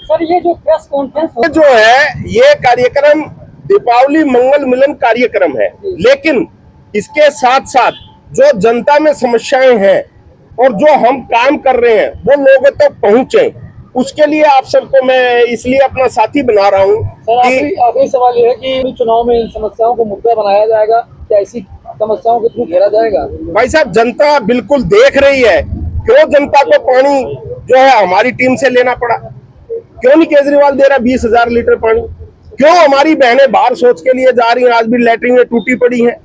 Sir ये जो press conference जो है ये कार्यक्रम दीपावली मंगल मिलन कार्यक्रम है, लेकिन इसके साथ साथ जो जनता में समस्याएं हैं और जो हम काम कर रहे हैं वो लोगों तक पहुंचे, उसके लिए आप सबको मैं इसलिए अपना साथी बना रहा हूं। सर आखिरी सवाल ये है कि चुनाव में इन समस्याओं को मुद्दा बनाया जाएगा, क्या ऐसी समस्याओं के थ्रू घेरा जाएगा? भाई साहब, जनता बिल्कुल देख रही है क्यों जनता को पानी जो है हमारी टीम से लेना पड़ा, क्यों नहीं केजरीवाल दे रहा 20,000 लीटर पानी, क्यों हमारी बहनें बाहर शौच के लिए जा रही हैं, आज भी लैट्रिन में टूटी पड़ी हैं,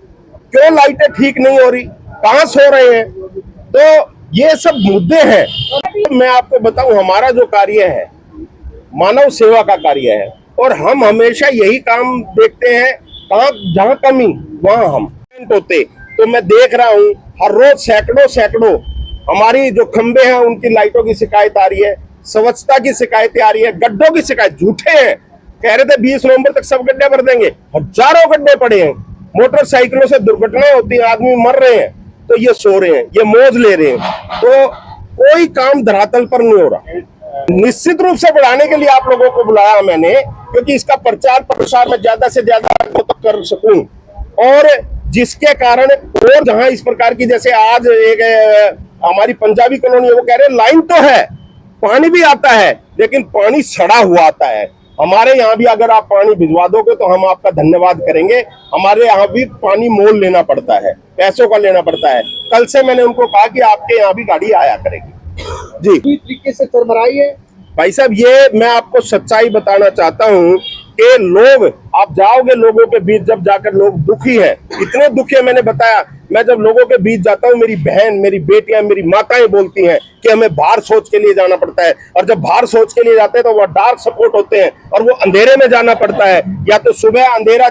क्यों लाइटें ठीक नहीं हो रही, कहां सो रहे हैं। तो ये सब मुद्दे हैं। मैं आपको बताऊं, हमारा जो कार्य है मानव सेवा का कार्य है और हम हमेशा यही काम देखते हैं, कहां जहां कमी वहां हम होते। तो मैं देख रहा हूं हर रोज सैकड़ों हमारी जो खंबे हैं उनकी लाइटों की शिकायत आ रही है, स्वच्छता की शिकायतें आ रही है, गड्ढों की शिकायत, झूठे हैं, कह रहे थे 20 नवंबर तक सब गड्ढे भर देंगे, हजारों गड्ढे पड़े हैं, मोटरसाइकिलों से दुर्घटनाएं होती हैं, आदमी मर रहे हैं, तो ये सो रहे हैं, ये मौज ले रहे हैं, तो कोई काम धरातल पर नहीं हो रहा। निश्चित रूप से बढ़ाने के लिए आप लोगों को बुलाया मैंने, क्योंकि इसका प्रचार प्रसार में ज्यादा से ज्यादा कर सकूं, और जिसके कारण और जहां इस प्रकार की, जैसे आज एक हमारी पंजाबी कॉलोनी है, वो कह रहे हैं लाइन तो है, पानी भी आता है, लेकिन पानी सड़ा हुआ आता है। हमारे यहाँ भी अगर आप पानी भिजवा दोगे तो हम आपका धन्यवाद करेंगे। हमारे यहाँ भी पानी मोल लेना पड़ता है, पैसों का लेना पड़ता है। कल से मैंने उनको कहा कि आपके यहाँ भी गाड़ी आया करेगी। जी, तरीके से चरमराई है भाई साहब, ये मैं आपको सच्चाई बताना चाहता हूँ कि लोग, आप जाओगे लोगों के बीच, जब जाकर लोग दुखी हैं, इतने दुखी है, मैंने बताया, मैं जब लोगों के बीच जाता हूँ, मेरी बहन, मेरी बेटियां, मेरी माताएं बोलती हैं कि हमें बाहर शौच के लिए जाना पड़ता है, और जब बाहर शौच के लिए जाते हैं तो वो डार्क सपोर्ट होते हैं और वो अंधेरे में जाना पड़ता है, या तो सुबह अंधेरा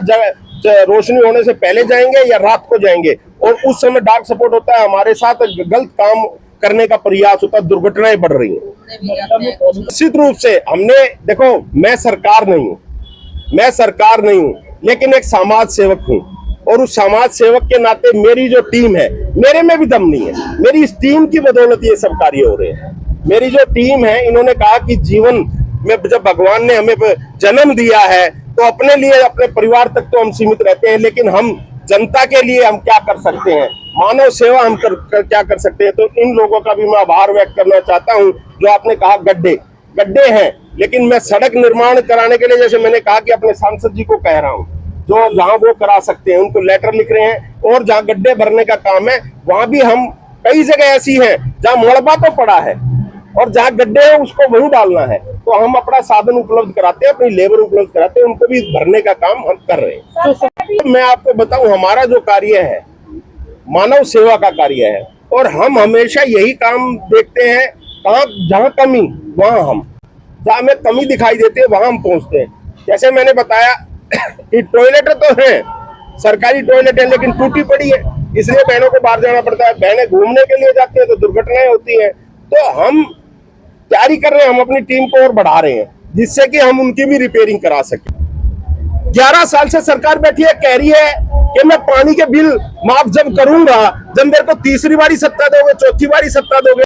रोशनी होने से पहले जाएंगे या रात को जाएंगे, और उस समय डार्क सपोर्ट होता है, हमारे साथ गलत काम करने का प्रयास होता है, दुर्घटनाएं बढ़ रही हैं। निश्चित रूप से हमने, देखो मैं सरकार नहीं हूँ, लेकिन एक समाज सेवक हूँ, और उस समाज सेवक के नाते मेरी जो टीम है, मेरे में भी दम नहीं है, मेरी इस टीम की बदौलत ये सब कार्य हो रहे हैं। मेरी जो टीम है, इन्होंने कहा कि जीवन में जब भगवान ने हमें जन्म दिया है तो अपने लिए, अपने परिवार तक तो हम सीमित रहते हैं, लेकिन हम जनता के लिए हम क्या कर सकते हैं, मानव सेवा हम क्या कर सकते हैं। तो इन लोगों का भी मैं आभार व्यक्त करना चाहता हूँ। जो आपने कहा गड्ढे हैं, लेकिन मैं सड़क निर्माण कराने के लिए, जैसे मैंने कहा कि अपने सांसद जी को कह रहा हूँ, जो जहां वो करा सकते हैं उनको लेटर लिख रहे हैं, और जहां गड्ढे भरने का काम है वहां भी हम, कई जगह ऐसी हैं जहां मलबा तो पड़ा है और जहां गड्ढे हैं उसको वहीं डालना है, तो हम अपना साधन उपलब्ध कराते हैं, अपनी लेबर उपलब्ध कराते हैं, उनको भी भरने का काम हम कर रहे हैं। तो मैं आपको बताऊं, हमारा जो कार्य है मानव सेवा का कार्य है, और हम हमेशा यही काम देखते हैं, कहाँ जहाँ कमी वहां हम, जहाँ हमें कमी दिखाई देती है वहां हम पहुंचते हैं। जैसे मैंने बताया कि टॉयलेट तो है, सरकारी टॉयलेट है, लेकिन टूटी पड़ी है, इसलिए बहनों को बाहर जाना पड़ता है, बहनें घूमने के लिए जाती है तो दुर्घटनाएं होती हैं। तो हम तैयारी कर रहे हैं, हम अपनी टीम को और बढ़ा रहे हैं, जिससे कि हम उनकी भी रिपेयरिंग करा सकें। 11 साल से सरकार बैठी है, कह रही है कि मैं पानी के बिल माफ जब करूंगा, जब मेरे को तीसरी बारी सत्ता दोगे, चौथी बारी सत्ता दोगे,